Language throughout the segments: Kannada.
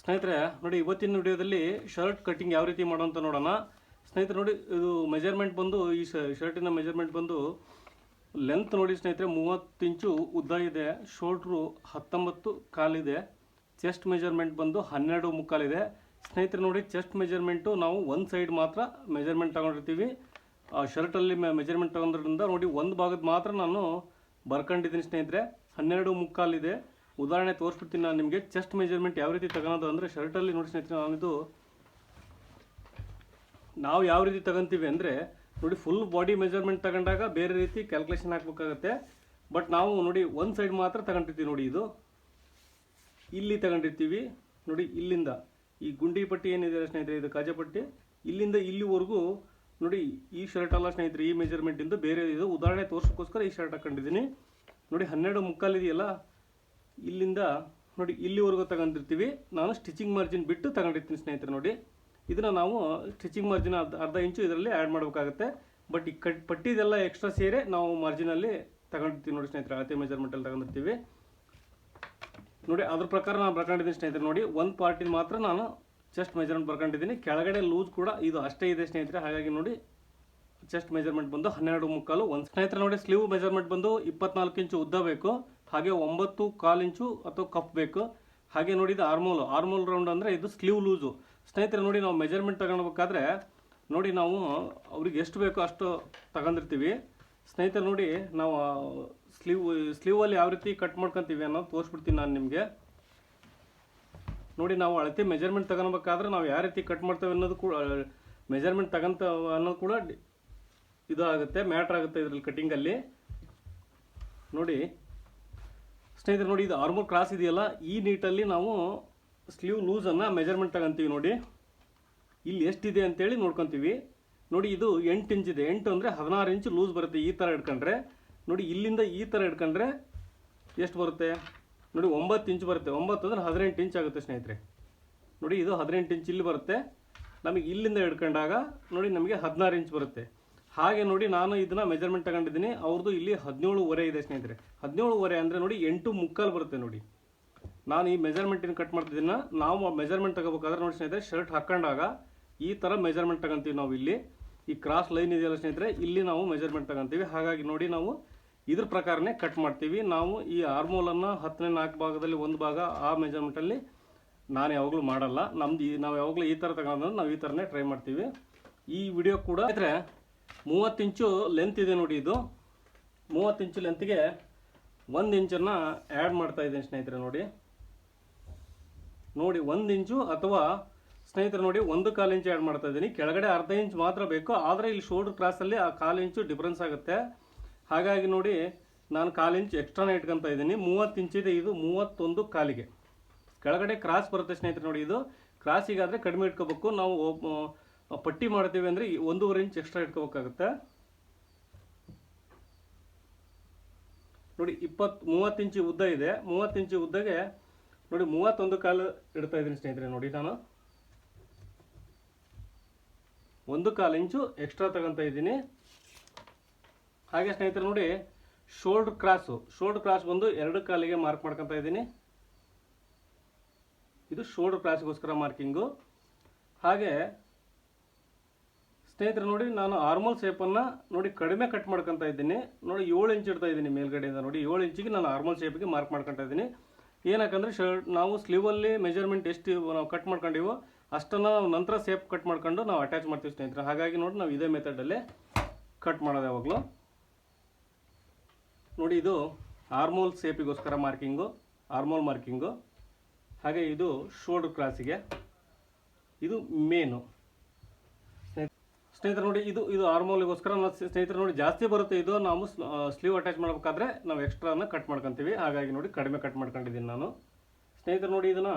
ಸ್ನೇಹಿತರೆ ನೋಡಿ, ಇವತ್ತಿನ ವಿಡಿಯೋದಲ್ಲಿ ಶರ್ಟ್ ಕಟಿಂಗ್ ಯಾವ ರೀತಿ ಮಾಡೋ ಅಂತ ನೋಡೋಣ. ಸ್ನೇಹಿತರೆ ನೋಡಿ, ಇದು ಮೆಜರ್ಮೆಂಟ್ ಬಂದು ಈ ಶರ್ಟಿನ ಮೆಜರ್ಮೆಂಟ್ ಬಂದು ಲೆಂತ್ ನೋಡಿ ಸ್ನೇಹಿತರೆ 30 ಇಂಚು ಉದ್ದ ಇದೆ, ಶೋಲ್ಡ್ರು 19 ಕಾಲಿದೆ, ಚೆಸ್ಟ್ ಮೆಜರ್ಮೆಂಟ್ ಬಂದು 12 ಮುಕ್ಕಾಲಿದೆ. ಸ್ನೇಹಿತರೆ ನೋಡಿ, ಚೆಸ್ಟ್ ಮೆಜರ್ಮೆಂಟು ನಾವು ಒಂದು ಸೈಡ್ ಮಾತ್ರ ಮೆಜರ್ಮೆಂಟ್ ತಗೊಂಡಿರ್ತೀವಿ. ಶರ್ಟಲ್ಲಿ ಮೆಜರ್ಮೆಂಟ್ ತಗೊಂಡ್ರಿಂದ ನೋಡಿ ಒಂದು ಭಾಗದ ಮಾತ್ರ ನಾನು ಬರ್ಕೊಂಡಿದ್ದೀನಿ ಸ್ನೇಹಿತರೆ. 12 ಮುಕ್ಕಾಲಿದೆ. ಉದಾಹರಣೆ ತೋರಿಸ್ಬಿಡ್ತೀನಿ ನಾನು ನಿಮಗೆ. ಚೆಸ್ಟ್ ಮೆಜರ್ಮೆಂಟ್ ಯಾವ ರೀತಿ ತಗೊಳೋದು ಅಂದರೆ, ಶರ್ಟಲ್ಲಿ ನೋಡಿ ಸ್ನೇಹಿತರೆ, ನಾವು ಯಾವ ರೀತಿ ತಗೊಂತೀವಿ ಅಂದರೆ ನೋಡಿ, ಫುಲ್ ಬಾಡಿ ಮೆಜರ್ಮೆಂಟ್ ತಗೊಂಡಾಗ ಬೇರೆ ರೀತಿ ಕ್ಯಾಲ್ಕುಲೇಷನ್ ಹಾಕಬೇಕಾಗತ್ತೆ. ಬಟ್ ನಾವು ನೋಡಿ ಒಂದು ಸೈಡ್ ಮಾತ್ರ ತಗೊಂಡಿರ್ತೀವಿ. ನೋಡಿ, ಇದು ಇಲ್ಲಿ ತಗೊಂಡಿರ್ತೀವಿ. ನೋಡಿ, ಇಲ್ಲಿಂದ ಈ ಗುಂಡಿ ಪಟ್ಟಿ ಏನಿದೆ ಸ್ನೇಹಿತರೆ, ಇದು ಕಾಜಾಪಟ್ಟಿ, ಇಲ್ಲಿಂದ ಇಲ್ಲಿವರೆಗೂ ನೋಡಿ. ಈ ಶರ್ಟ್ ಅಲ್ಲ ಸ್ನೇಹಿತರೆ, ಈ ಮೆಜರ್ಮೆಂಟಿಂದ ಬೇರೆ ಇದು. ಉದಾಹರಣೆ ತೋರ್ಸೋಕ್ಕೋಸ್ಕರ ಈ ಶರ್ಟ್ ಹಾಕೊಂಡಿದ್ದೀನಿ. ನೋಡಿ, 12 ಮುಕ್ಕಾಲಿದೆಯಲ್ಲ, ಇಲ್ಲಿಂದ ನೋಡಿ ಇಲ್ಲಿವರೆಗೂ ತಗೊಂಡಿರ್ತೀವಿ. ನಾನು ಸ್ಟಿಚಿಂಗ್ ಮಾರ್ಜಿನ್ ಬಿಟ್ಟು ತಗೊಂಡಿರ್ತೀನಿ ಸ್ನೇಹಿತರೆ. ನೋಡಿ, ಇದನ್ನು ನಾವು ಸ್ಟಿಚಿಂಗ್ ಮಾರ್ಜಿನ್ ಅರ್ಧ ಇಂಚು ಇದರಲ್ಲಿ ಆ್ಯಡ್ ಮಾಡಬೇಕಾಗುತ್ತೆ. ಬಟ್ ಈ ಪಟ್ಟಿದೆಲ್ಲ ಎಕ್ಸ್ಟ್ರಾ ಸೇರೆ ನಾವು ಮಾರ್ಜಿನಲ್ಲಿ ತಗೊಂಡಿರ್ತೀವಿ. ನೋಡಿ ಸ್ನೇಹಿತರೆ, ಅಳತೆ ಮೆಜರ್ಮೆಂಟಲ್ಲಿ ತಗೊಂಡಿರ್ತೀವಿ. ನೋಡಿ, ಅದ್ರ ಪ್ರಕಾರ ನಾನು ಬರ್ಕೊಂಡಿದ್ದೀನಿ ಸ್ನೇಹಿತರೆ. ನೋಡಿ, ಒಂದು ಪಾರ್ಟಿನ ಮಾತ್ರ ನಾನು ಚೆಸ್ಟ್ ಮೆಜರ್ಮೆಂಟ್ ಬರ್ಕೊಂಡಿದ್ದೀನಿ. ಕೆಳಗಡೆ ಲೂಸ್ ಕೂಡ ಇದು ಅಷ್ಟೇ ಇದೆ ಸ್ನೇಹಿತರೆ. ಹಾಗಾಗಿ ನೋಡಿ, ಚೆಸ್ಟ್ ಮೆಜರ್ಮೆಂಟ್ ಬಂದು 12 ಮುಕ್ಕಾಲು. ಒಂದು ಸ್ನೇಹಿತರೆ ನೋಡಿ, ಸ್ಲೀವ್ ಮೆಜರ್ಮೆಂಟ್ ಬಂದು 24 ಇಂಚು ಉದ್ದ ಬೇಕು. ಹಾಗೆ 9.25 ಇಂಚು ಅಥವಾ ಕಪ್ ಬೇಕು. ಹಾಗೆ ನೋಡಿ, ಇದು ಆರ್ಮೋಲ್ ರೌಂಡ್ ಅಂದರೆ ಇದು ಸ್ಲೀವ್ ಲೂಸು ಸ್ನೇಹಿತರೆ. ನೋಡಿ, ನಾವು ಮೆಜರ್ಮೆಂಟ್ ತಗೊಳ್ಬೇಕಾದ್ರೆ ನೋಡಿ, ನಾವು ಅವ್ರಿಗೆ ಎಷ್ಟು ಬೇಕೋ ಅಷ್ಟು ತಗೊಂಡಿರ್ತೀವಿ ಸ್ನೇಹಿತರೆ. ನೋಡಿ, ನಾವು ಸ್ಲೀವಲ್ಲಿ ಯಾವ ರೀತಿ ಕಟ್ ಮಾಡ್ಕೊತೀವಿ ಅನ್ನೋದು ತೋರಿಸ್ಬಿಡ್ತೀನಿ ನಾನು ನಿಮಗೆ. ನೋಡಿ, ನಾವು ಅಳತೆ ಮೆಜರ್ಮೆಂಟ್ ತಗೊಳ್ಬೇಕಾದ್ರೆ ನಾವು ಯಾವ ರೀತಿ ಕಟ್ ಮಾಡ್ತೇವೆ ಅನ್ನೋದು ಕೂಡ, ಮೆಜರ್ಮೆಂಟ್ ತಗೊಂತ ಅನ್ನೋದು ಕೂಡ ಇದು ಆಗುತ್ತೆ, ಮ್ಯಾಟ್ರ್ ಆಗುತ್ತೆ ಇದರಲ್ಲಿ ಕಟಿಂಗಲ್ಲಿ. ನೋಡಿ ಸ್ನೇಹಿತರೆ, ನೋಡಿ ಇದು ಆರ್ಮೋಲ್ ಕ್ರಾಸ್ ಇದೆಯಲ್ಲ, ಈ ನೀಟಲ್ಲಿ ನಾವು ಸ್ಲೀವ್ ಲೂಸನ್ನು ಮೆಜರ್ಮೆಂಟ್ ತಗೊಂತೀವಿ. ನೋಡಿ, ಇಲ್ಲಿ ಎಷ್ಟಿದೆ ಅಂತೇಳಿ ನೋಡ್ಕೊತೀವಿ. ನೋಡಿ, ಇದು 8 ಇಂಚಿದೆ. 8 ಅಂದರೆ 16 ಇಂಚು ಲೂಸ್ ಬರುತ್ತೆ. ಈ ಥರ ಇಟ್ಕೊಂಡ್ರೆ ನೋಡಿ, ಇಲ್ಲಿಂದ ಈ ಥರ ಇಟ್ಕೊಂಡ್ರೆ ಎಷ್ಟು ಬರುತ್ತೆ ನೋಡಿ, 9 ಇಂಚು ಬರುತ್ತೆ. 9 ಅಂದರೆ 18 ಇಂಚ್ ಆಗುತ್ತೆ ಸ್ನೇಹಿತರೆ. ನೋಡಿ, ಇದು 18 ಇಂಚ್ ಇಲ್ಲಿ ಬರುತ್ತೆ. ನಮಗೆ ಇಲ್ಲಿಂದ ಹಿಡ್ಕೊಂಡಾಗ ನೋಡಿ ನಮಗೆ 16 ಇಂಚ್ ಬರುತ್ತೆ. ಹಾಗೆ ನೋಡಿ, ನಾನು ಇದನ್ನು ಮೆಜರ್ಮೆಂಟ್ ತಗೊಂಡಿದ್ದೀನಿ. ಅವ್ರದ್ದು ಇಲ್ಲಿ 17.5 ಇದೆ ಸ್ನೇಹಿತರೆ. 17.5 ಅಂದರೆ ನೋಡಿ 8 ಮುಕ್ಕಾಲು ಬರುತ್ತೆ. ನೋಡಿ, ನಾನು ಈ ಮೆಜರ್ಮೆಂಟಿನ ಕಟ್ ಮಾಡ್ತಿದ್ದೀನಿ. ನಾವು ಮೆಜರ್ಮೆಂಟ್ ತಗೋಬೇಕಾದ್ರೆ ನೋಡಿ ಸ್ನೇಹಿತರೆ, ಶರ್ಟ್ ಹಾಕೊಂಡಾಗ ಈ ಥರ ಮೆಜರ್ಮೆಂಟ್ ತಗೊಂತೀವಿ ನಾವು. ಇಲ್ಲಿ ಈ ಕ್ರಾಸ್ ಲೈನ್ ಇದೆಯಲ್ಲ ಸ್ನೇಹಿತರೆ, ಇಲ್ಲಿ ನಾವು ಮೆಜರ್ಮೆಂಟ್ ತಗೊಂತೀವಿ. ಹಾಗಾಗಿ ನೋಡಿ, ನಾವು ಇದ್ರ ಪ್ರಕಾರನೇ ಕಟ್ ಮಾಡ್ತೀವಿ. ನಾವು ಈ ಆರ್ಮೋಲನ್ನು 10ನೇ 4 ಭಾಗದಲ್ಲಿ ಒಂದು ಭಾಗ ಆ ಮೆಜರ್ಮೆಂಟಲ್ಲಿ ನಾನು ಯಾವಾಗಲೂ ಮಾಡಲ್ಲ. ನಾವು ಯಾವಾಗಲೂ ಈ ಥರ ತಗೊಂಡ್ರೆ ನಾವು ಈ ಥರನೇ ಟ್ರೈ ಮಾಡ್ತೀವಿ. ಈ ವಿಡಿಯೋ ಕೂಡ ಸ್ನೇಹಿತರೆ 30 ಇಂಚು ಲೆಂತ್ ಇದೆ. ನೋಡಿ, ಇದು 30 ಇಂಚು ಲೆಂತ್ಗೆ 1 ಇಂಚನ್ನು ಆ್ಯಡ್ ಮಾಡ್ತಾ ಇದ್ದೀನಿ ಸ್ನೇಹಿತರೆ. ನೋಡಿ, 1 ಇಂಚು ಅಥವಾ ಸ್ನೇಹಿತರೆ ನೋಡಿ 1/4 ಇಂಚು ಆ್ಯಡ್ ಮಾಡ್ತಾ ಇದ್ದೀನಿ. ಕೆಳಗಡೆ ಅರ್ಧ ಇಂಚ್ ಮಾತ್ರ ಬೇಕು. ಆದರೆ ಇಲ್ಲಿ ಶೋಲ್ಡರ್ ಕ್ರಾಸಲ್ಲಿ ಆ 1/4 ಇಂಚು ಡಿಫ್ರೆನ್ಸ್ ಆಗುತ್ತೆ. ಹಾಗಾಗಿ ನೋಡಿ, ನಾನು 1/4 ಇಂಚ್ ಎಕ್ಸ್ಟ್ರಾನೇ ಇಟ್ಕೊತಾ ಇದ್ದೀನಿ. 30 ಇಂಚಿದೆ, ಇದು 31 ಕಾಲಿಗೆ ಕೆಳಗಡೆ ಕ್ರಾಸ್ ಬರುತ್ತೆ ಸ್ನೇಹಿತರೆ. ನೋಡಿ, ಇದು ಕ್ರಾಸಿಗಾದರೆ ಕಡಿಮೆ ಇಟ್ಕೋಬೇಕು. ನಾವು ಪಟ್ಟಿ ಮಾಡ್ತೀವಿ ಅಂದರೆ 1.5 ಇಂಚ್ ಎಕ್ಸ್ಟ್ರಾ ಇಟ್ಕೋಬೇಕಾಗುತ್ತೆ. ನೋಡಿ, 30 ಇಂಚು ಉದ್ದ ಇದೆ. 30 ಇಂಚು ಉದ್ದಗೆ ನೋಡಿ 31 ಕಾಲು ಇಡ್ತಾ ಇದ್ದೀನಿ ಸ್ನೇಹಿತರೆ. ನೋಡಿ, ನಾನು 1/4 ಇಂಚು ಎಕ್ಸ್ಟ್ರಾ ತಗೊತಾ ಇದ್ದೀನಿ. ಹಾಗೆ ಸ್ನೇಹಿತರೆ ನೋಡಿ, ಶೋಲ್ಡರ್ ಕ್ರಾಸ್ ಬಂದು 2 ಕಾಲಿಗೆ ಮಾರ್ಕ್ ಮಾಡ್ಕೊತಾ ಇದ್ದೀನಿ. ಇದು ಶೋಲ್ಡರ್ ಕ್ರಾಸ್ಗೋಸ್ಕರ ಮಾರ್ಕಿಂಗು. ಹಾಗೆ ಸ್ನೇಹಿತರೆ ನೋಡಿ, ನಾನು ಆರ್ಮೋಲ್ ಶೇಪನ್ನು ನೋಡಿ ಕಡಿಮೆ ಕಟ್ ಮಾಡ್ಕೊತಾ ಇದ್ದೀನಿ. ನೋಡಿ, 7 ಇಂಚ್ ಇಡ್ತಾ ಇದ್ದೀನಿ ಮೇಲ್ಗಡೆಯಿಂದ. ನೋಡಿ, 7 ಇಂಚಿಗೆ ನಾನು ಆರ್ಮೋಲ್ ಶೇಪಿಗೆ ಮಾರ್ಕ್ ಮಾಡ್ಕೊತಾ ಇದ್ದೀನಿ. ಏನಕ್ಕಂದರೆ ನಾವು ಸ್ಲೀವಲ್ಲಿ ಮೆಜರ್ಮೆಂಟ್ ಎಷ್ಟು ನಾವು ಕಟ್ ಮಾಡ್ಕೊಂಡಿವೋ ಅಷ್ಟನ್ನು ನಾವು ನಂತರ ಶೇಪ್ ಕಟ್ ಮಾಡ್ಕೊಂಡು ನಾವು ಅಟ್ಯಾಚ್ ಮಾಡ್ತೀವಿ ಸ್ನೇಹಿತರೆ. ಹಾಗಾಗಿ ನೋಡಿ, ನಾವು ಇದೇ ಮೆಥಡಲ್ಲೇ ಕಟ್ ಮಾಡೋದು ಯಾವಾಗಲೂ. ನೋಡಿ, ಇದು ಆರ್ಮೋಲ್ ಶೇಪಿಗೋಸ್ಕರ ಆರ್ಮೋಲ್ ಮಾರ್ಕಿಂಗು. ಹಾಗೆ ಇದು ಶೋಲ್ಡರ್ ಕ್ರಾಸಿಗೆ, ಇದು ಮೇನು ಸ್ನೇಹಿತರೆ. ನೋಡಿ, ಇದು ಆರ್ಮೋಲಿಗೋಸ್ಕರ ಸ್ನೇಹಿತರೆ. ನೋಡಿ, ಜಾಸ್ತಿ ಬರುತ್ತೆ ಇದು. ನಾವು ಸ್ಲೀವ್ ಅಟ್ಯಾಚ್ ಮಾಡಬೇಕಾದ್ರೆ ನಾವು ಎಕ್ಸ್ಟ್ರಾನ ಕಟ್ ಮಾಡ್ಕೊತೀವಿ. ಹಾಗಾಗಿ ನೋಡಿ, ಕಡಿಮೆ ಕಟ್ ಮಾಡ್ಕೊಂಡಿದ್ದೀನಿ ನಾನು ಸ್ನೇಹಿತರೆ. ನೋಡಿ, ಇದನ್ನು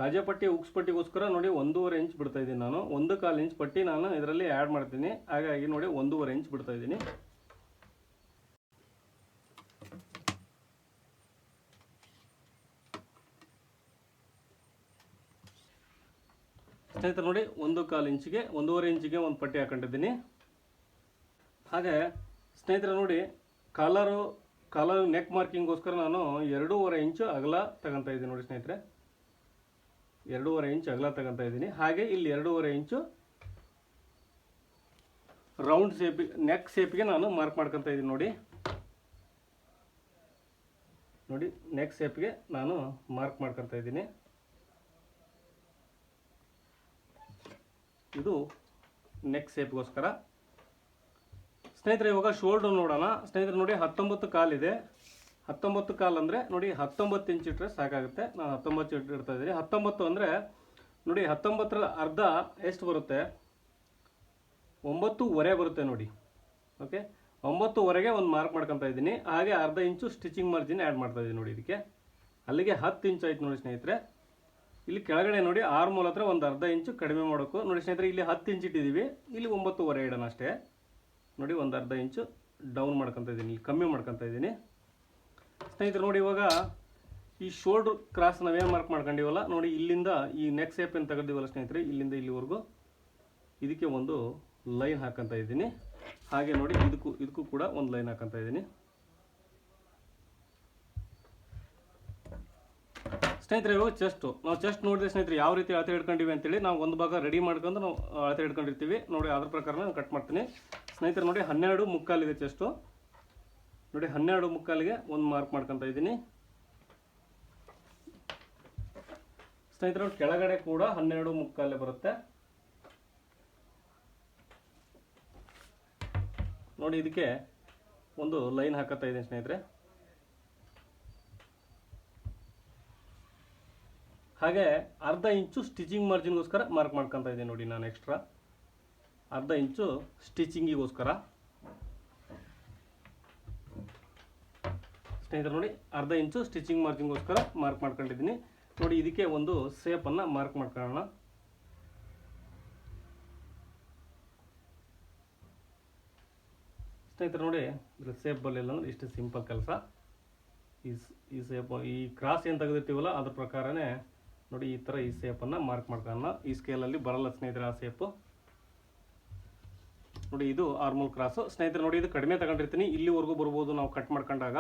ಕಾಜಾಪಟ್ಟಿ ಉಕ್ಸ್ ಪಟ್ಟಿಗೋಸ್ಕರ ನೋಡಿ 1.5 ಇಂಚ್ ಬಿಡ್ತಾ ಇದ್ದೀನಿ ನಾನು. 1/4 ಇಂಚ್ ಪಟ್ಟಿ ನಾನು ಇದರಲ್ಲಿ ಆ್ಯಡ್ ಮಾಡ್ತೀನಿ. ಹಾಗಾಗಿ ನೋಡಿ 1.5 ಇಂಚ್ ಬಿಡ್ತಾ ಇದ್ದೀನಿ ಸ್ನೇಹಿತರೆ. ನೋಡಿ, 1/4 ಇಂಚಿಗೆ 1.5 ಇಂಚಿಗೆ ಒಂದು ಪಟ್ಟಿ ಹಾಕೊಂಡಿದ್ದೀನಿ. ಹಾಗೆ ಸ್ನೇಹಿತರೆ ನೋಡಿ, ಕಾಲರ್ ನೆಕ್ ಮಾರ್ಕಿಂಗ್ಗೋಸ್ಕರ ನಾನು 2.5 ಇಂಚು ಅಗಲ ತಗೊತಾ ಇದ್ದೀನಿ. ನೋಡಿ ಸ್ನೇಹಿತರೆ, 2.5 ಇಂಚ್ ಅಗಲ ತಗೊಂತ ಇದ್ದೀನಿ. ಹಾಗೆ ಇಲ್ಲಿ 2.5 ಇಂಚು ರೌಂಡ್ ಶೇಪ್ ನೆಕ್ ಶೇಪ್ಗೆ ನಾನು ಮಾರ್ಕ್ ಮಾಡ್ಕೊತ ಇದ್ದೀನಿ. ನೋಡಿ ನೆಕ್ ಶೇಪ್ಗೆ ನಾನು ಮಾರ್ಕ್ ಮಾಡ್ಕೊತ ಇದ್ದೀನಿ. ಇದು ನೆಕ್ ಶೇಪ್ಗೋಸ್ಕರ. ಸ್ನೇಹಿತರೆ ಇವಾಗ ಶೋಲ್ಡರ್ ನೋಡೋಣ. ಸ್ನೇಹಿತರೆ ನೋಡಿ 19 ಕಾಲಿದೆ. 19 ಕಾಲು ಅಂದರೆ ನೋಡಿ 19 ಇಂಚ್ ಇಟ್ಟರೆ ಸಾಕಾಗುತ್ತೆ. ನಾನು 19 ಇಂಚ್ ಇಡ್ತಾ ಇದ್ದೀನಿ. 19 ಅಂದರೆ ನೋಡಿ 19ರ ಅರ್ಧ ಎಷ್ಟು ಬರುತ್ತೆ? 9.25 ಬರುತ್ತೆ ನೋಡಿ. ಓಕೆ, 9.25ಗೆ ಒಂದು ಮಾರ್ಕ್ ಮಾಡ್ಕೊತಾ ಇದ್ದೀನಿ. ಹಾಗೆ ಅರ್ಧ ಇಂಚು ಸ್ಟಿಚಿಂಗ್ ಮಾರ್ಜಿನ್ ಆ್ಯಡ್ ಮಾಡ್ತಾ ಇದ್ದೀನಿ ನೋಡಿ ಇದಕ್ಕೆ. ಅಲ್ಲಿಗೆ 10 ಇಂಚ್ ಆಯ್ತು ನೋಡಿ ಸ್ನೇಹಿತರೆ. ಇಲ್ಲಿ ಕೆಳಗಡೆ ನೋಡಿ ಆರ್ಮೋಲ್ ಹತ್ರ ಒಂದು ಅರ್ಧ ಇಂಚು ಕಡಿಮೆ ಮಾಡೋಕು ನೋಡಿ ಸ್ನೇಹಿತರೆ. ಇಲ್ಲಿ 10 ಇಂಚ್ ಇಟ್ಟಿದ್ದೀವಿ, ಇಲ್ಲಿ 9.25 ಇಡೋಣ ಅಷ್ಟೇ. ನೋಡಿ ಒಂದು ಅರ್ಧ ಇಂಚು ಡೌನ್ ಮಾಡ್ಕೊತಾ ಇದ್ದೀನಿ, ಇಲ್ಲಿ ಕಮ್ಮಿ ಮಾಡ್ಕೊತಾ ಇದ್ದೀನಿ ಸ್ನೇಹಿತರೆ. ನೋಡಿ ಇವಾಗ ಈ ಶೋಲ್ಡ್ರ್ ಕ್ರಾಸ್ ನಾವೇನು ಮಾರ್ಕ್ ಮಾಡ್ಕೊಂಡಿವಲ್ಲ ನೋಡಿ, ಇಲ್ಲಿಂದ ಈ ನೆಕ್ ಶೇಪ್ ಏನು ತೆಗೆದಿವಲ್ಲ ಸ್ನೇಹಿತರೆ, ಇಲ್ಲಿಂದ ಇಲ್ಲಿವರೆಗೂ ಇದಕ್ಕೆ ಒಂದು ಲೈನ್ ಹಾಕಂತ ಇದ್ದೀನಿ. ಹಾಗೆ ನೋಡಿ ಇದಕ್ಕೂ ಕೂಡ ಒಂದು ಲೈನ್ ಹಾಕಂತ ಇದ್ದೀನಿ ಸ್ನೇಹಿತರೆ. ಇವಾಗ ನಾವು ಚೆಸ್ಟ್ ನೋಡಿದ್ರೆ ಸ್ನೇಹಿತರೆ ಯಾವ ರೀತಿ ಅಳತೆ ಹಿಡ್ಕೊಂಡಿವಿ ಅಂತೇಳಿ ನಾವು ಒಂದು ಭಾಗ ರೆಡಿ ಮಾಡ್ಕೊಂಡು ನಾವು ಅಳತೆ ಹಿಡ್ಕೊಂಡಿರ್ತೀವಿ ನೋಡಿ. ಅದ್ರ ಪ್ರಕಾರ ನಾನು ಕಟ್ ಮಾಡ್ತೀನಿ ಸ್ನೇಹಿತರೆ. ನೋಡಿ 12.25 ಇದೆ ಚೆಸ್ಟು. ನೋಡಿ 12.25ಗೆ ಒಂದು ಮಾರ್ಕ್ ಮಾಡ್ಕೊತ ಇದ್ದೀನಿ ಸ್ನೇಹಿತರೆ. ಕೆಳಗಡೆ ಕೂಡ 12.25 ಬರುತ್ತೆ ನೋಡಿ. ಇದಕ್ಕೆ ಒಂದು ಲೈನ್ ಹಾಕತ್ತಾ ಇದ್ದೀನಿ ಸ್ನೇಹಿತರೆ. ಹಾಗೆ ಅರ್ಧ ಇಂಚು ಸ್ಟಿಚಿಂಗ್ ಮಾರ್ಜಿನ್ಗೋಸ್ಕರ ಮಾರ್ಕ್ ಮಾಡ್ಕೊತಾ ಇದ್ದೀನಿ ನೋಡಿ. ನಾನು ಎಕ್ಸ್ಟ್ರಾ ಅರ್ಧ ಇಂಚು ಸ್ಟಿಚಿಂಗಿಗೋಸ್ಕರ ಸ್ನೇಹಿತರೆ ನೋಡಿ, ಅರ್ಧ ಇಂಚು ಸ್ಟಿಚಿಂಗ್ ಮಾರ್ಜಿನ್ಗೋಸ್ಕರ ಮಾರ್ಕ್ ಮಾಡ್ಕೊಂಡಿದ್ದೀನಿ ನೋಡಿ. ಇದಕ್ಕೆ ಒಂದು ಶೇಪನ್ನು ಮಾರ್ಕ್ ಮಾಡ್ಕೊಳ್ಳೋಣ ಸ್ನೇಹಿತರೆ. ನೋಡಿ ಶೇಪ್ ಬರಲಿಲ್ಲ ಅಂದ್ರೆ ಇಷ್ಟು ಸಿಂಪಲ್ ಕೆಲಸ. ಈ ಶೇಪ್ ಈ ಕ್ರಾಸ್ ಏನು ತೆಗೆದಿರ್ತೀವಲ್ಲ ಅದ್ರ ಪ್ರಕಾರನೇ ನೋಡಿ ಈ ಥರ ಈ ಶೇಪನ್ನು ಮಾರ್ಕ್ ಮಾಡ್ಕೊಳ್ಳೋಣ. ಈ ಸ್ಕೇಲಲ್ಲಿ ಬರಲ್ಲ ಸ್ನೇಹಿತರೆ ಆ ಶೇಪು ನೋಡಿ. ಇದು ಆರ್ಮೋಲ್ ಕ್ರಾಸು ಸ್ನೇಹಿತರೆ. ನೋಡಿ ಇದು ಕಡಿಮೆ ತಗೊಂಡಿರ್ತೀನಿ, ಇಲ್ಲಿವರೆಗೂ ಬರ್ಬೋದು ನಾವು ಕಟ್ ಮಾಡ್ಕೊಂಡಾಗ.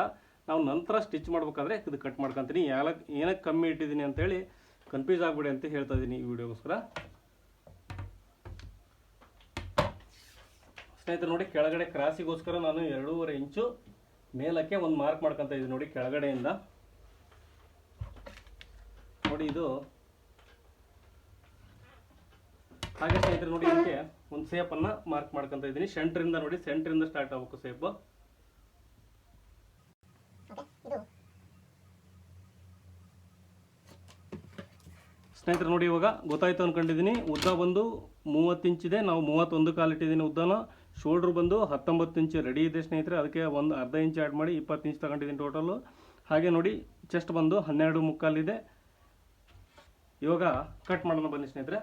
ನಾವು ನಂತರ ಸ್ಟಿಚ್ ಮಾಡಬೇಕಾದ್ರೆ ಇದು ಕಟ್ ಮಾಡ್ಕೊತೀನಿ. ಏನಕ್ಕೆ ಕಮ್ಮಿ ಇಟ್ಟಿದ್ದೀನಿ ಅಂತೇಳಿ ಕನ್ಫ್ಯೂಸ್ ಆಗಿಬಿಡಿ ಅಂತ ಹೇಳ್ತಾ ಇದ್ದೀನಿ ಈ ವಿಡಿಯೋಗೋಸ್ಕರ ಸ್ನೇಹಿತರೆ. ನೋಡಿ ಕೆಳಗಡೆ ಕ್ರಾಸಿಗೋಸ್ಕರ ನಾನು 2.5 ಇಂಚು ಮೇಲಕ್ಕೆ ಒಂದು ಮಾರ್ಕ್ ಮಾಡ್ಕೊತ ಇದ್ದೀನಿ ನೋಡಿ ಕೆಳಗಡೆಯಿಂದ. ನೋಡಿ ಇದು ಹಾಗೆ ಸ್ನೇಹಿತರೆ. ನೋಡಿ ಇದಕ್ಕೆ ಒಂದು ಶೇಪನ್ನು ಮಾರ್ಕ್ ಮಾಡ್ಕೊತ ಇದ್ದೀನಿ ಸೆಂಟ್ರಿಂದ. ನೋಡಿ ಸೆಂಟ್ರಿಂದ ಸ್ಟಾರ್ಟ್ ಆಗಬೇಕು ಶೇಪು. ಸ್ನೇಹಿತರೆ ನೋಡಿ ಇವಾಗ ಗೊತ್ತಾಯ್ತು ಅಂದ್ಕೊಂಡಿದ್ದೀನಿ. ಉದ್ದ ಬಂದು 30 ಇಂಚಿದೆ, ನಾವು 31 ಕಾಲು ಇಟ್ಟಿದ್ದೀನಿ ಉದ್ದನ. ಶೋಲ್ಡ್ರ್ ಬಂದು 19 ಇಂಚ್ ರೆಡಿ ಇದೆ ಸ್ನೇಹಿತರೆ. ಅದಕ್ಕೆ ಒಂದು ಅರ್ಧ ಇಂಚ್ ಆ್ಯಡ್ ಮಾಡಿ 20 ಇಂಚ್ ತಗೊಂಡಿದ್ದೀನಿ ಟೋಟಲು. ಹಾಗೆ ನೋಡಿ ಚೆಸ್ಟ್ ಬಂದು 12.25 ಇದೆ. ಇವಾಗ ಕಟ್ ಮಾಡೋಣ ಬನ್ನಿ ಸ್ನೇಹಿತರೆ.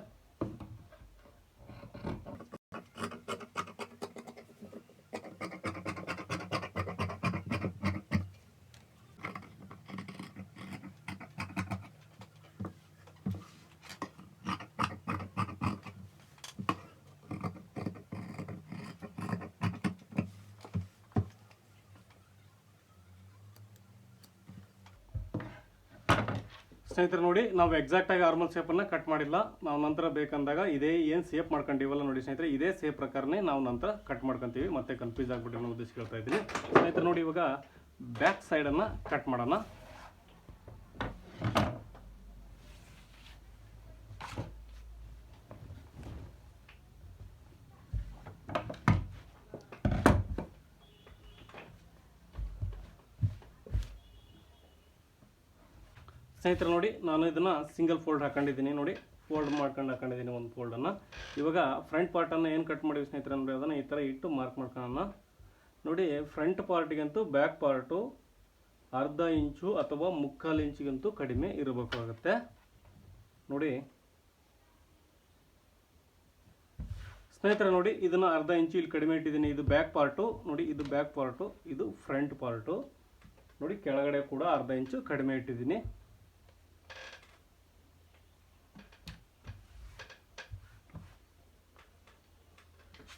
ಸ್ನೇಹಿತರೆ ನೋಡಿ ನಾವು ಎಕ್ಸಾಕ್ಟಾಗಿ ಆರ್ಮಲ್ ಶೇಪನ್ನು ಕಟ್ ಮಾಡಿಲ್ಲ. ನಾವು ನಂತರ ಬೇಕಂದಾಗ ಇದೇ ಏನು ಶೇಪ್ ಮಾಡ್ಕೊಂಡಿವಲ್ಲ ನೋಡಿ ಸ್ನೇಹಿತರೆ, ಇದೇ ಶೇಪ್ ಪ್ರಕಾರನೇ ನಾವು ನಂತರ ಕಟ್ ಮಾಡ್ಕೊತೀವಿ. ಮತ್ತೆ ಕನ್ಫ್ಯೂಸ್ ಆಗಿಬಿಟ್ಟು ಅನ್ನೋ ಉದ್ದೇಶ ಹೇಳ್ತಾ ಇದ್ದೀನಿ ಸ್ನೇಹಿತರೆ. ನೋಡಿ ಇವಾಗ ಬ್ಯಾಕ್ ಸೈಡನ್ನು ಕಟ್ ಮಾಡೋಣ. ಸ್ನೇಹಿತರೆ ನೋಡಿ ನಾನು ಇದನ್ನು ಸಿಂಗಲ್ ಫೋಲ್ಡ್ ಹಾಕೊಂಡಿದ್ದೀನಿ ನೋಡಿ. ಫೋಲ್ಡ್ ಮಾಡ್ಕೊಂಡು ಹಾಕೊಂಡಿದ್ದೀನಿ ಒಂದು ಫೋಲ್ಡನ್ನು. ಇವಾಗ ಫ್ರಂಟ್ ಪಾರ್ಟನ್ನು ಏನು ಕಟ್ ಮಾಡಿವಿ ಸ್ನೇಹಿತರೆ ಅಂದರೆ ಅದನ್ನು ಈ ಥರ ಇಟ್ಟು ಮಾರ್ಕ್ ಮಾಡ್ಕೊಳ್ಳೋಣ ನೋಡಿ. ಫ್ರಂಟ್ ಪಾರ್ಟಿಗಂತೂ ಬ್ಯಾಕ್ ಪಾರ್ಟು ಅರ್ಧ ಇಂಚು ಅಥವಾ 3/4 ಇಂಚಿಗಂತೂ ಕಡಿಮೆ ಇರಬೇಕಾಗುತ್ತೆ ನೋಡಿ ಸ್ನೇಹಿತರೆ. ನೋಡಿ ಇದನ್ನು ಅರ್ಧ ಇಂಚು ಇಲ್ಲಿ ಕಡಿಮೆ ಇಟ್ಟಿದ್ದೀನಿ. ಇದು ಬ್ಯಾಕ್ ಪಾರ್ಟು ನೋಡಿ, ಇದು ಬ್ಯಾಕ್ ಪಾರ್ಟು, ಇದು ಫ್ರಂಟ್ ಪಾರ್ಟು ನೋಡಿ. ಕೆಳಗಡೆ ಕೂಡ ಅರ್ಧ ಇಂಚು ಕಡಿಮೆ ಇಟ್ಟಿದ್ದೀನಿ.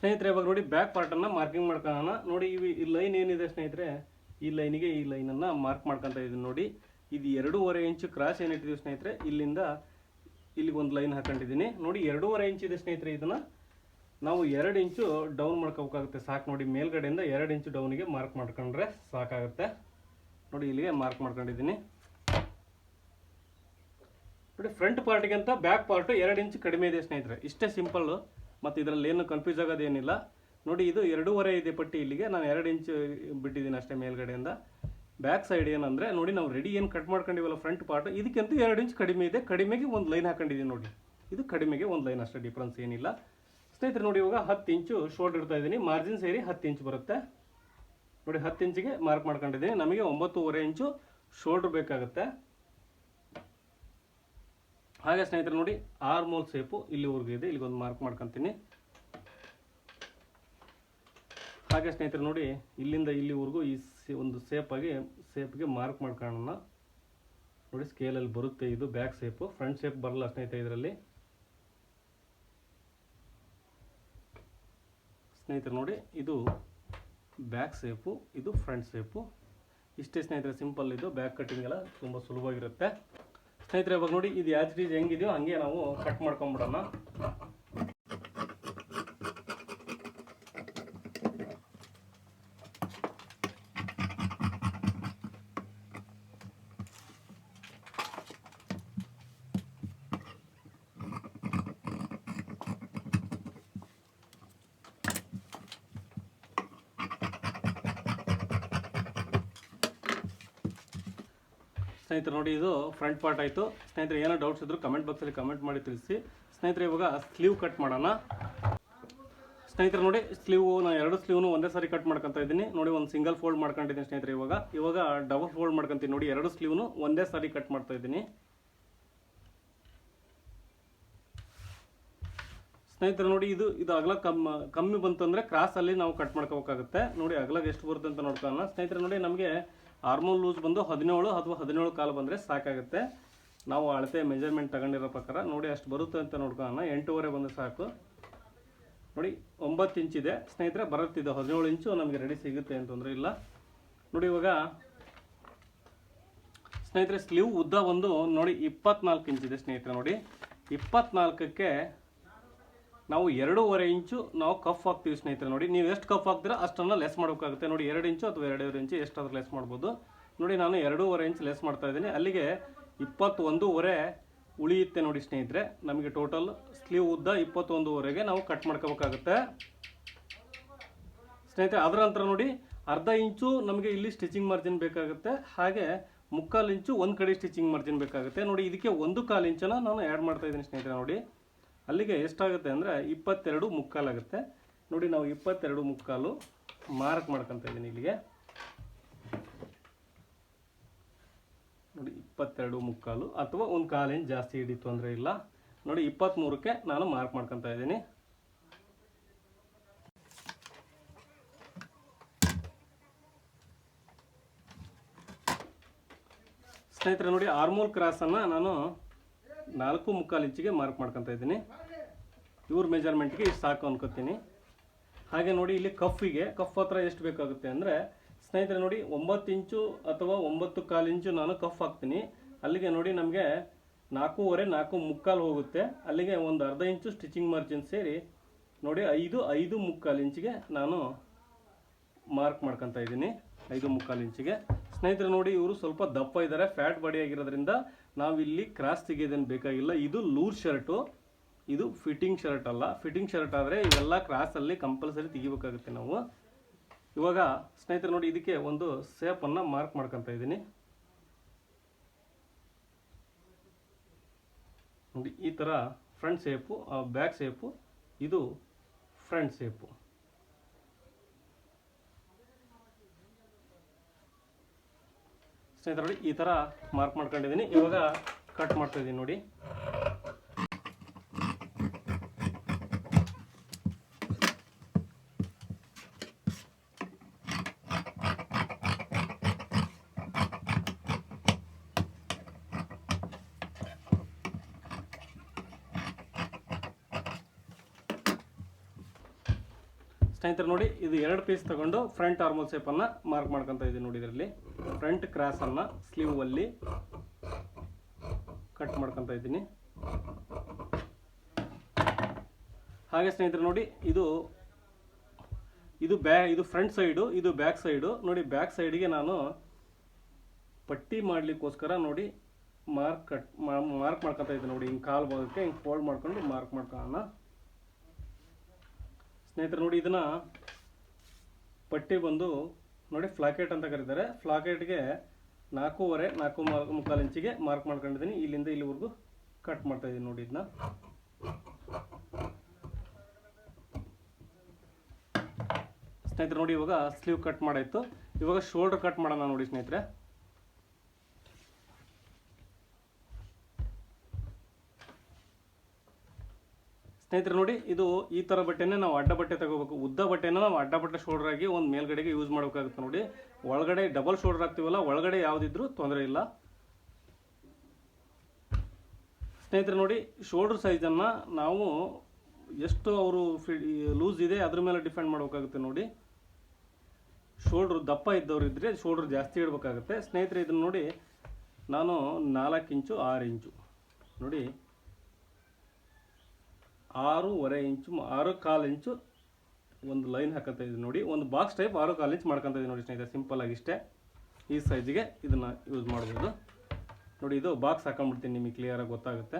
ಸ್ನೇಹಿತರೆ ಇವಾಗ ನೋಡಿ ಬ್ಯಾಕ್ ಪಾರ್ಟನ್ನು ಮಾರ್ಕಿಂಗ್ ಮಾಡ್ಕೊಳ್ಳೋಣ ನೋಡಿ. ಈ ಲೈನ್ ಏನಿದೆ ಸ್ನೇಹಿತರೆ, ಈ ಲೈನಿಗೆ ಈ ಲೈನನ್ನು ಮಾರ್ಕ್ ಮಾಡ್ಕೊತ ಇದ್ದೀನಿ ನೋಡಿ. ಇದು 2.5 ಇಂಚು ಕ್ರಾಸ್ ಏನಿಟ್ಟಿದ್ದೀವಿ ಸ್ನೇಹಿತರೆ, ಇಲ್ಲಿಂದ ಇಲ್ಲಿಗೆ ಒಂದು ಲೈನ್ ಹಾಕೊಂಡಿದ್ದೀನಿ ನೋಡಿ. 2.5 ಇಂಚ್ ಇದೆ ಸ್ನೇಹಿತರೆ. ಇದನ್ನು ನಾವು 2 ಇಂಚು ಡೌನ್ ಮಾಡ್ಕೋಬೇಕಾಗುತ್ತೆ ಸಾಕು ನೋಡಿ. ಮೇಲ್ಗಡೆಯಿಂದ 2 ಇಂಚು ಡೌನಿಗೆ ಮಾರ್ಕ್ ಮಾಡ್ಕೊಂಡ್ರೆ ಸಾಕಾಗುತ್ತೆ ನೋಡಿ. ಇಲ್ಲಿಗೆ ಮಾರ್ಕ್ ಮಾಡ್ಕೊಂಡಿದ್ದೀನಿ ನೋಡಿ. ಫ್ರಂಟ್ ಪಾರ್ಟಿಗಿಂತ ಬ್ಯಾಕ್ ಪಾರ್ಟು 2 ಇಂಚ್ ಕಡಿಮೆ ಇದೆ ಸ್ನೇಹಿತರೆ. ಇಷ್ಟೇ ಸಿಂಪಲ್ಲು, ಮತ್ತು ಇದರಲ್ಲಿ ಏನು ಕನ್ಫ್ಯೂಸ್ ಆಗೋದೇನಿಲ್ಲ ನೋಡಿ. ಇದು 2.5 ಇದೆ ಪಟ್ಟಿ, ಇಲ್ಲಿಗೆ ನಾನು 2 ಇಂಚ್ ಬಿಟ್ಟಿದ್ದೀನಿ ಅಷ್ಟೇ ಮೇಲ್ಗಡೆಯಿಂದ. ಬ್ಯಾಕ್ ಸೈಡ್ ಏನಂದರೆ ನೋಡಿ, ನಾವು ರೆಡಿ ಏನು ಕಟ್ ಮಾಡ್ಕೊಂಡಿವಲ್ಲ ಫ್ರಂಟ್ ಪಾರ್ಟ್, ಇದಕ್ಕಿಂತ 2 ಇಂಚ್ ಕಡಿಮೆ ಇದೆ. ಕಡಿಮೆಗೆ ಒಂದು ಲೈನ್ ಹಾಕೊಂಡಿದ್ದೀನಿ ನೋಡಿ. ಇದು ಕಡಿಮೆಗೆ ಒಂದು ಲೈನ್ ಅಷ್ಟೇ, ಡಿಫ್ರೆನ್ಸ್ ಏನಿಲ್ಲ ಸ್ನೇಹಿತರೆ. ನೋಡಿ ಇವಾಗ 10 ಇಂಚು ಶೋಲ್ಡರ್ ಇಡ್ತಾ ಇದ್ದೀನಿ. ಮಾರ್ಜಿನ್ ಸೇರಿ 10 ಇಂಚ್ ಬರುತ್ತೆ ನೋಡಿ. 10 ಇಂಚಿಗೆ ಮಾರ್ಕ್ ಮಾಡ್ಕೊಂಡಿದ್ದೀನಿ. ನಮಗೆ 9.5 ಇಂಚು ಶೋಲ್ಡರ್ ಬೇಕಾಗುತ್ತೆ. ಹಾಗೆ ಸ್ನೇಹಿತರೆ ನೋಡಿ, ಆರ್ಮೋಲ್ ಶೇಪು ಇಲ್ಲಿವರೆಗೂ ಇದೆ, ಇಲ್ಲಿಗೊಂದು ಮಾರ್ಕ್ ಮಾಡ್ಕೊತೀನಿ. ಹಾಗೆ ಸ್ನೇಹಿತರೆ ನೋಡಿ, ಇಲ್ಲಿಂದ ಇಲ್ಲಿವರೆಗೂ ಈ ಒಂದು ಶೇಪ್ಗೆ ಮಾರ್ಕ್ ಮಾಡ್ಕೊಳ್ಳೋಣ ನೋಡಿ. ಸ್ಕೇಲಲ್ಲಿ ಬರುತ್ತೆ ಇದು ಬ್ಯಾಕ್ ಶೇಪು, ಫ್ರಂಟ್ ಶೇಪ್ ಬರಲ್ಲ ಸ್ನೇಹಿತರೆ ಇದರಲ್ಲಿ. ಸ್ನೇಹಿತರೆ ನೋಡಿ, ಇದು ಬ್ಯಾಕ್ ಶೇಪು, ಇದು ಫ್ರಂಟ್ ಶೇಪು. ಇಷ್ಟೇ ಸ್ನೇಹಿತರೆ, ಸಿಂಪಲ್. ಇದು ಬ್ಯಾಕ್ ಕಟ್ಟಿಂಗ್ ಎಲ್ಲ ತುಂಬ ಸುಲಭವಾಗಿರುತ್ತೆ ಸ್ನೇಹಿತರೆ. ಇವಾಗ ನೋಡಿ, ಇದು ಆ್ಯಸ್ ಇಟ್ ಈಸ್ ಹೆಂಗಿದೆಯೋ ಹಂಗೆ ನಾವು ಕಟ್ ಮಾಡ್ಕೊಂಬಿಡೋಣ. ಸ್ನೇಹಿತರೆ ನೋಡಿ, ಇದು ಫ್ರಂಟ್ ಪಾರ್ಟ್ ಆಯಿತು ಸ್ನೇಹಿತರೆ. ಏನೋ ಡೌಟ್ಸ್ ಇದ್ದರೂ ಕಮೆಂಟ್ ಬಾಕ್ಸಲ್ಲಿ ಕಮೆಂಟ್ ಮಾಡಿ ತಿಳಿಸಿ ಸ್ನೇಹಿತರೆ. ಇವಾಗ ಸ್ಲೀವ್ ಕಟ್ ಮಾಡೋಣ ಸ್ನೇಹಿತರೆ. ನೋಡಿ ನಾನು 2 ಸ್ಲೀವ್ನು ಒಂದೇ ಸಾರಿ ಕಟ್ ಮಾಡ್ಕೊತಾ ಇದ್ದೀನಿ ನೋಡಿ. ಒಂದು ಸಿಂಗಲ್ ಫೋಲ್ಡ್ ಮಾಡ್ಕೊಂಡಿದ್ದೀನಿ ಸ್ನೇಹಿತರೆ. ಇವಾಗ ಡಬಲ್ ಫೋಲ್ಡ್ ಮಾಡ್ಕೊತೀನಿ ನೋಡಿ. 2 ಸ್ಲೀವ್ನು ಒಂದೇ ಸಾರಿ ಕಟ್ ಮಾಡ್ತಾ ಇದ್ದೀನಿ ಸ್ನೇಹಿತರೆ. ನೋಡಿ ಇದು ಅಗಲ ಕಮ್ಮಿ ಬಂತು ಅಂದರೆ ಕ್ರಾಸಲ್ಲಿ ನಾವು ಕಟ್ ಮಾಡ್ಕೋಬೇಕಾಗುತ್ತೆ ನೋಡಿ. ಅಗಲ ಎಷ್ಟು ಬರುತ್ತೆ ಅಂತ ನೋಡ್ಕೊಳ್ಳೋಣ ಸ್ನೇಹಿತರೆ. ನೋಡಿ ನಮಗೆ ಆರ್ಮೋಲ್ ಲೂಸ್ ಬಂದು 17 ಅಥವಾ 17 ಕಾಲು ಬಂದರೆ ಸಾಕಾಗುತ್ತೆ. ನಾವು ಅಳತೆ ಮೆಜರ್ಮೆಂಟ್ ತಗೊಂಡಿರೋ ಪ್ರಕಾರ ನೋಡಿ ಅಷ್ಟು ಬರುತ್ತೆ ಅಂತ ನೋಡ್ಕೊಳ್ಳೋಣ. 8.5 ಬಂದರೆ ಸಾಕು ನೋಡಿ. 9 ಇಂಚ್ ಇದೆ ಸ್ನೇಹಿತರೆ, ಬರುತ್ತಿದೆ 17 ಇಂಚು ನಮಗೆ ರೆಡಿ ಸಿಗುತ್ತೆ ಅಂತಂದರೆ ಇಲ್ಲ ನೋಡಿ. ಇವಾಗ ಸ್ನೇಹಿತರೆ ಸ್ಲೀವ್ ಉದ್ದ ಒಂದು ನೋಡಿ 24 ಇಂಚ್ ಇದೆ ಸ್ನೇಹಿತರೆ. ನೋಡಿ 24ಕ್ಕೆ ನಾವು 2.5 ಇಂಚು ನಾವು ಕಫ್ ಹಾಕ್ತೀವಿ ಸ್ನೇಹಿತರೆ. ನೋಡಿ ನೀವು ಎಷ್ಟು ಕಫ್ ಹಾಕ್ತೀರಾ ಅಷ್ಟನ್ನು ಲೆಸ್ ಮಾಡಬೇಕಾಗುತ್ತೆ ನೋಡಿ. 2 ಇಂಚು ಅಥವಾ 2.5 ಇಂಚು ಎಷ್ಟಾದರೂ ಲೆಸ್ ಮಾಡ್ಬೋದು ನೋಡಿ. ನಾನು 2.5 ಇಂಚ್ ಲೆಸ್ ಮಾಡ್ತಾ ಇದ್ದೀನಿ. ಅಲ್ಲಿಗೆ 21.5 ಉಳಿಯುತ್ತೆ ನೋಡಿ ಸ್ನೇಹಿತರೆ. ನಮಗೆ ಟೋಟಲ್ ಸ್ಲೀವ್ ಉದ್ದ 21.5ಗೆ ನಾವು ಕಟ್ ಮಾಡ್ಕೋಬೇಕಾಗುತ್ತೆ ಸ್ನೇಹಿತರೆ. ಅದರ ನಂತರ ನೋಡಿ ಅರ್ಧ ಇಂಚು ನಮಗೆ ಇಲ್ಲಿ ಸ್ಟಿಚಿಂಗ್ ಮಾರ್ಜಿನ್ ಬೇಕಾಗುತ್ತೆ. ಹಾಗೆ 3/4 ಇಂಚು ಒಂದು ಕಡೆ ಸ್ಟಿಚಿಂಗ್ ಮಾರ್ಜಿನ್ ಬೇಕಾಗುತ್ತೆ ನೋಡಿ. ಇದಕ್ಕೆ 1/4 ಇಂಚನ್ನು ನಾನು ಆ್ಯಡ್ ಮಾಡ್ತಾ ಇದ್ದೀನಿ ಸ್ನೇಹಿತರೆ. ನೋಡಿ ಅಲ್ಲಿಗೆ ಎಷ್ಟಾಗುತ್ತೆ ಅಂದರೆ 22.75 ಆಗುತ್ತೆ ನೋಡಿ. ನಾವು 22.75 ಮಾರ್ಕ್ ಮಾಡ್ಕೊತಾ ಇದ್ದೀನಿ ಇಲ್ಲಿಗೆ ನೋಡಿ. 22.75 ಅಥವಾ 1/4 ಇಂಚ್ ಜಾಸ್ತಿ ಹಿಡಿತು ಅಂದರೆ ಇಲ್ಲ ನೋಡಿ. 23ಕ್ಕೆ ನಾನು ಮಾರ್ಕ್ ಮಾಡ್ಕೊತಾ ಇದ್ದೀನಿ ಸ್ನೇಹಿತರೆ. ನೋಡಿ ಆರ್ಮೋಲ್ ಕ್ರಾಸನ್ನು ನಾನು 4.25 ಇಂಚಿಗೆ ಮಾರ್ಕ್ ಮಾಡ್ಕೊತಾ ಇದ್ದೀನಿ. ಇವ್ರ ಮೆಜರ್ಮೆಂಟ್ಗೆ ಇಷ್ಟು ಸಾಕು ಅನ್ಕೋತೀನಿ. ಹಾಗೆ ನೋಡಿ ಇಲ್ಲಿ ಕಫ್ ಹತ್ರ ಎಷ್ಟು ಬೇಕಾಗುತ್ತೆ ಅಂದರೆ ಸ್ನೇಹಿತರೆ ನೋಡಿ 9 ಇಂಚು ಅಥವಾ 9.25 ಇಂಚು ನಾನು ಕಫ್ ಹಾಕ್ತೀನಿ. ಅಲ್ಲಿಗೆ ನೋಡಿ ನಮಗೆ 4.5 4.75 ಹೋಗುತ್ತೆ. ಅಲ್ಲಿಗೆ ಒಂದು ಅರ್ಧ ಇಂಚು ಸ್ಟಿಚಿಂಗ್ ಮಾರ್ಜಿನ್ ಸೇರಿ ನೋಡಿ 5.25 ಇಂಚಿಗೆ ನಾನು ಮಾರ್ಕ್ ಮಾಡ್ಕೊತಾ ಇದ್ದೀನಿ. 5.25 ಇಂಚಿಗೆ ಸ್ನೇಹಿತರೆ. ನೋಡಿ ಇವರು ಸ್ವಲ್ಪ ದಪ್ಪ ಇದ್ದಾರೆ, ಫ್ಯಾಟ್ ಬಾಡಿ ಆಗಿರೋದ್ರಿಂದ ನಾವಿಲ್ಲಿ ಕ್ರಾಸ್ ತೆಗೆಯೋದೇನು ಬೇಕಾಗಿಲ್ಲ. ಇದು ಲೂಸ್ ಶರ್ಟು, ಇದು ಫಿಟ್ಟಿಂಗ್ ಶರ್ಟ್ ಅಲ್ಲ. ಫಿಟ್ಟಿಂಗ್ ಶರ್ಟ್ ಆದರೆ ಇವೆಲ್ಲ ಕ್ರಾಸಲ್ಲಿ ಕಂಪಲ್ಸರಿ ತೆಗಿಬೇಕಾಗುತ್ತೆ ನಾವು. ಇವಾಗ ಸ್ನೇಹಿತರೆ ನೋಡಿ ಇದಕ್ಕೆ ಒಂದು ಶೇಪನ್ನು ಮಾರ್ಕ್ ಮಾಡ್ಕೊತಾ ಇದ್ದೀನಿ ನೋಡಿ. ಈ ಥರ ಫ್ರಂಟ್ ಶೇಪು, ಬ್ಯಾಕ್ ಶೇಪು, ಇದು ಫ್ರಂಟ್ ಶೇಪು ಸ್ನೇಹಿತರೆ. ನೋಡಿ ಈ ಥರ ಮಾರ್ಕ್ ಮಾಡ್ಕೊಂಡಿದ್ದೀನಿ. ಇವಾಗ ಕಟ್ ಮಾಡ್ತಾ ಇದ್ದೀನಿ ನೋಡಿ. ಸ್ನೇಹಿತರೆ ನೋಡಿ ಇದು 2 ಪೀಸ್ ತಗೊಂಡು ಫ್ರಂಟ್ ಆರ್ಮೋಲ್ ಶೇಪನ್ನು ಮಾರ್ಕ್ ಮಾಡ್ಕೊತಾ ಇದ್ದೀನಿ ನೋಡಿ. ಇದರಲ್ಲಿ ಫ್ರಂಟ್ ಕ್ರಾಸನ್ನು ಸ್ಲೀವಲ್ಲಿ ಕಟ್ ಮಾಡ್ಕೊತಾ ಇದ್ದೀನಿ ಹಾಗೆ ಸ್ನೇಹಿತರೆ ನೋಡಿ ಇದು ಇದು ಫ್ರಂಟ್ ಸೈಡು, ಇದು ಬ್ಯಾಕ್ ಸೈಡು. ನೋಡಿ ಬ್ಯಾಕ್ ಸೈಡ್ಗೆ ನಾನು ಪಟ್ಟಿ ಮಾಡಲಿಕ್ಕೋಸ್ಕರ ನೋಡಿ ಮಾರ್ಕ್ ಮಾಡ್ಕೊತಾ ಇದ್ದೆ. ನೋಡಿ ಹಿಂಗೆ ಕಾಲು ಭಾಗಕ್ಕೆ ಹಿಂಗೆ ಫೋಲ್ಡ್ ಮಾಡ್ಕೊಂಡು ಮಾರ್ಕ್ ಮಾಡ್ಕೊಳ್ಳೋಣ ಸ್ನೇಹಿತರೆ. ನೋಡಿ ಇದನ್ನ ಪಟ್ಟಿ ಬಂದು ನೋಡಿ ಫ್ಲಾಕೆಟ್ ಅಂತ ಕರೀತಾರೆ. ಫ್ಲಾಕೆಟ್ಗೆ 4.25 ಇಂಚಿಗೆ ಮಾರ್ಕ್ ಮಾಡ್ಕೊಂಡಿದ್ದೀನಿ. ಇಲ್ಲಿಂದ ಇಲ್ಲಿವರೆಗೂ ಕಟ್ ಮಾಡ್ತಾ ಇದ್ದೀನಿ ನೋಡಿ ಇದನ್ನ. ಸ್ನೇಹಿತರೆ ನೋಡಿ ಇವಾಗ ಸ್ಲೀವ್ ಕಟ್ ಮಾಡಾಯ್ತು. ಇವಾಗ ಶೋಲ್ಡರ್ ಕಟ್ ಮಾಡೋಣ ನೋಡಿ ಸ್ನೇಹಿತರೆ. ಸ್ನೇಹಿತರೆ ನೋಡಿ ಇದು ಈ ಥರ ಬಟ್ಟೆನೇ ನಾವು ಅಡ್ಡ ಬಟ್ಟೆ ತಗೋಬೇಕು. ಉದ್ದ ಬಟ್ಟೆನ ನಾವು ಅಡ್ಡ ಬಟ್ಟೆ ಶೋಲ್ಡರ್ ಆಗಿ ಒಂದು ಮೇಲ್ಗಡೆಗೆ ಯೂಸ್ ಮಾಡಬೇಕಾಗುತ್ತೆ ನೋಡಿ. ಒಳಗಡೆ ಡಬಲ್ ಶೋಲ್ಡರ್ ಹಾಕ್ತೀವಲ್ಲ, ಒಳಗಡೆ ಯಾವುದಿದ್ರೂ ತೊಂದರೆ ಇಲ್ಲ ಸ್ನೇಹಿತರೆ. ನೋಡಿ ಶೋಲ್ಡರ್ ಸೈಜನ್ನು ನಾವು ಎಷ್ಟು ಅವರು ಲೂಸ್ ಇದೆ ಅದ್ರ ಮೇಲೆ ಡಿಪೆಂಡ್ ಮಾಡಬೇಕಾಗುತ್ತೆ ನೋಡಿ. ಶೋಲ್ಡ್ರು ದಪ್ಪ ಇದ್ದವ್ರು ಇದ್ದರೆ ಶೋಲ್ಡ್ರ್ ಜಾಸ್ತಿ ಇಡಬೇಕಾಗುತ್ತೆ ಸ್ನೇಹಿತರೆ. ಇದನ್ನು ನೋಡಿ ನಾನು 4 ಇಂಚು 6 ಇಂಚು ನೋಡಿ 6.25 ಇಂಚು 6.25 ಇಂಚು ಒಂದು ಲೈನ್ ಹಾಕಂತ ಇದ್ದೀನಿ ನೋಡಿ. ಒಂದು ಬಾಕ್ಸ್ ಟೈಪ್ 6.25 ಇಂಚ್ ಮಾಡ್ಕೊತ ಇದ್ದೀನಿ ನೋಡಿ ಸ್ನೇಹಿತರೆ. ಸಿಂಪಲ್ ಆಗಿ ಇಷ್ಟೇ. ಈ ಸೈಜಿಗೆ ಇದನ್ನು ಯೂಸ್ ಮಾಡ್ಬೋದು ನೋಡಿ. ಇದು ಬಾಕ್ಸ್ ಹಾಕೊಂಡ್ಬಿಡ್ತೀನಿ, ನಿಮಗೆ ಕ್ಲಿಯರಾಗಿ ಗೊತ್ತಾಗುತ್ತೆ.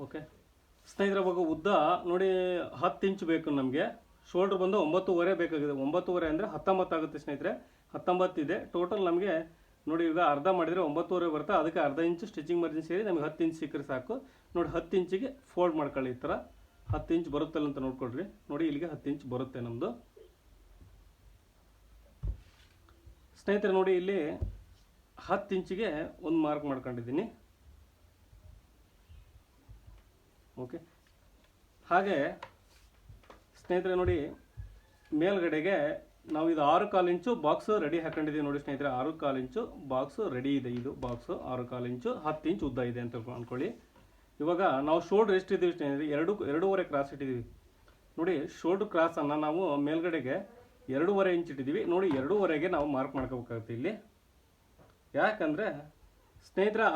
ಓಕೆ ಸ್ನೇಹಿತರೆ, ಇವಾಗ ಉದ್ದ ನೋಡಿ 10 ಇಂಚು ಬೇಕು ನಮಗೆ. ಶೋಲ್ಡ್ರ್ ಬಂದು 9.5 ಬೇಕಾಗಿದೆ. 9.5 ಅಂದರೆ 19 ಆಗುತ್ತೆ ಸ್ನೇಹಿತರೆ. 19 ಇದೆ ಟೋಟಲ್ ನಮಗೆ ನೋಡಿ. ಈಗ ಅರ್ಧ ಮಾಡಿದರೆ 9.5 ಬರುತ್ತೆ. ಅದಕ್ಕೆ ಅರ್ಧ ಇಂಚು ಸ್ಟಿಚಿಂಗ್ ಮಾರ್ಜಿನ್ ಸೇರಿ ನಮಗೆ 10 ಇಂಚ್ ಸಿಕ್ಕರೆ ಸಾಕು ನೋಡಿ. 10 ಇಂಚಿಗೆ ಫೋಲ್ಡ್ ಮಾಡ್ಕೊಳ್ಳಿ. ಈ ಥರ 10 ಇಂಚ್ ಬರುತ್ತಲ್ಲ ಅಂತ ನೋಡ್ಕೊಳ್ರಿ. ನೋಡಿ ಇಲ್ಲಿಗೆ 10 ಇಂಚ್ ಬರುತ್ತೆ ನಮ್ಮದು ಸ್ನೇಹಿತರೆ. ನೋಡಿ ಇಲ್ಲಿ 10 ಇಂಚಿಗೆ ಒಂದು ಮಾರ್ಕ್ ಮಾಡ್ಕೊಂಡಿದ್ದೀನಿ. ಓಕೆ ಹಾಗೆ ಸ್ನೇಹಿತರೆ ನೋಡಿ ಮೇಲ್ಗಡೆಗೆ ನಾವು ಇದು 6.25 ಇಂಚು ಬಾಕ್ಸ್ ರೆಡಿ ಹಾಕೊಂಡಿದ್ದೀವಿ ನೋಡಿ ಸ್ನೇಹಿತರೆ. 6.25 ಇಂಚು ಬಾಕ್ಸ್ ರೆಡಿ ಇದೆ. ಇದು ಬಾಕ್ಸು 6.25 ಇಂಚು 10 ಇಂಚ್ ಉದ್ದ ಇದೆ ಅಂತ ಅಂದ್ಕೊಳ್ಳಿ. ಇವಾಗ ನಾವು ಶೋಲ್ಡ್ರ್ ಎಷ್ಟಿದ್ದೀವಿ ಸ್ನೇಹಿತರೆ? 2.5 ಕ್ರಾಸ್ ಇಟ್ಟಿದ್ದೀವಿ ನೋಡಿ. ಶೋಲ್ಡ್ರ್ ಕ್ರಾಸನ್ನು ನಾವು ಮೇಲ್ಗಡೆಗೆ 2.5 ಇಂಚ್ ಇಟ್ಟಿದ್ದೀವಿ ನೋಡಿ. 2.5ಗೆ ನಾವು ಮಾರ್ಕ್ ಮಾಡ್ಕೋಬೇಕಾಗುತ್ತೆ ಇಲ್ಲಿ. ಯಾಕಂದರೆ ಸ್ನೇಹಿತರೆ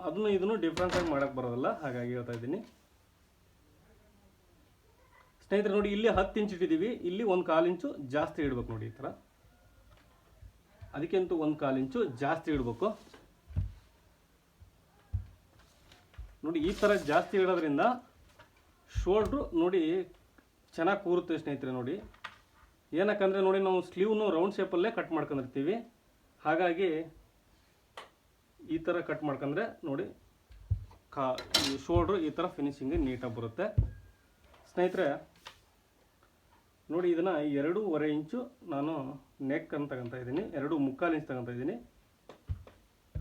ಅದನ್ನು ಇದನ್ನು ಡಿಫ್ರೆನ್ಸ್ ಆಗಿ ಮಾಡೋಕ್ಕೆ ಬರೋದಿಲ್ಲ, ಹಾಗಾಗಿ ಹೇಳ್ತಾ ಇದ್ದೀನಿ ಸ್ನೇಹಿತರೆ. ನೋಡಿ ಇಲ್ಲಿ 10 ಇಂಚ್ ಇಟ್ಟಿದ್ದೀವಿ, ಇಲ್ಲಿ 1/4 ಇಂಚು ಜಾಸ್ತಿ ಇಡಬೇಕು ನೋಡಿ. ಈ ಥರ ಅದಕ್ಕಿಂತ 1/4 ಇಂಚು ಜಾಸ್ತಿ ಇಡಬೇಕು ನೋಡಿ. ಈ ಥರ ಜಾಸ್ತಿ ಇಡೋದ್ರಿಂದ ಶೋಲ್ಡ್ರು ನೋಡಿ ಚೆನ್ನಾಗಿ ಕೂರುತ್ತೆ ಸ್ನೇಹಿತರೆ. ನೋಡಿ ಏನಕ್ಕಂದರೆ ನೋಡಿ ನಾವು ಸ್ಲೀವ್ನು ರೌಂಡ್ ಶೇಪಲ್ಲೇ ಕಟ್ ಮಾಡ್ಕೊಂಡಿರ್ತೀವಿ. ಹಾಗಾಗಿ ಈ ಥರ ಕಟ್ ಮಾಡ್ಕೊಂಡ್ರೆ ನೋಡಿ ಶೋಲ್ಡ್ರು ಈ ಥರ ಫಿನಿಶಿಂಗ್ ನೀಟಾಗಿ ಬರುತ್ತೆ ಸ್ನೇಹಿತರೆ. ನೋಡಿ ಇದನ್ನು 2.5 ಇಂಚು ನಾನು ನೆಕ್ ಅಂತ ತಗೊತಾ ಇದ್ದೀನಿ. 2.25 ಇಂಚ್ ತಗೊತಾ ಇದ್ದೀನಿ.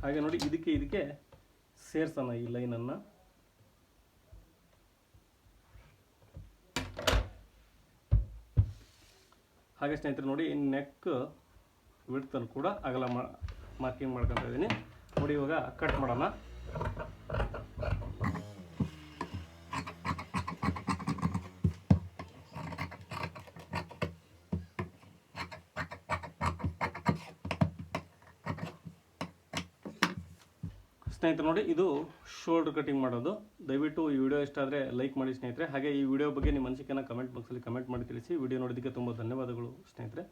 ಹಾಗೆ ನೋಡಿ ಇದಕ್ಕೆ ಸೇರ್ಸೋಣ ಈ ಲೈನನ್ನು. ಹಾಗೆ ಸ್ನೇಹಿತರೆ ನೋಡಿ ನೆಕ್ ವಿಡ್ತನ್ನು ಕೂಡ ಅಗಲ ಮಾರ್ಕಿಂಗ್ ಮಾಡ್ಕೊತಾ ಇದ್ದೀನಿ ನೋಡಿ. ಇವಾಗ ಕಟ್ ಮಾಡೋಣ. ಸ್ನೇಹಿತರೆ ನೋಡಿ ಇದು ಶೋಲ್ಡರ್ ಕಟಿಂಗ್ ಮಾಡೋದು. ದಯವಿಟ್ಟು ಈ ವಿಡಿಯೋ ಇಷ್ಟ ಆದರೆ ಲೈಕ್ ಮಾಡಿ ಸ್ನೇಹಿತರೆ. ಹಾಗೆ ಈ ವಿಡಿಯೋ ಬಗ್ಗೆ ನಿಮ್ಮ ಅನಿಸಿಕೆನ ಕಮೆಂಟ್ ಬಾಕ್ಸಲ್ಲಿ ಕಮೆಂಟ್ ಮಾಡಿ ತಿಳಿಸಿ. ವಿಡಿಯೋ ನೋಡೋದಕ್ಕೆ ತುಂಬ ಧನ್ಯವಾದಗಳು ಸ್ನೇಹಿತರೆ.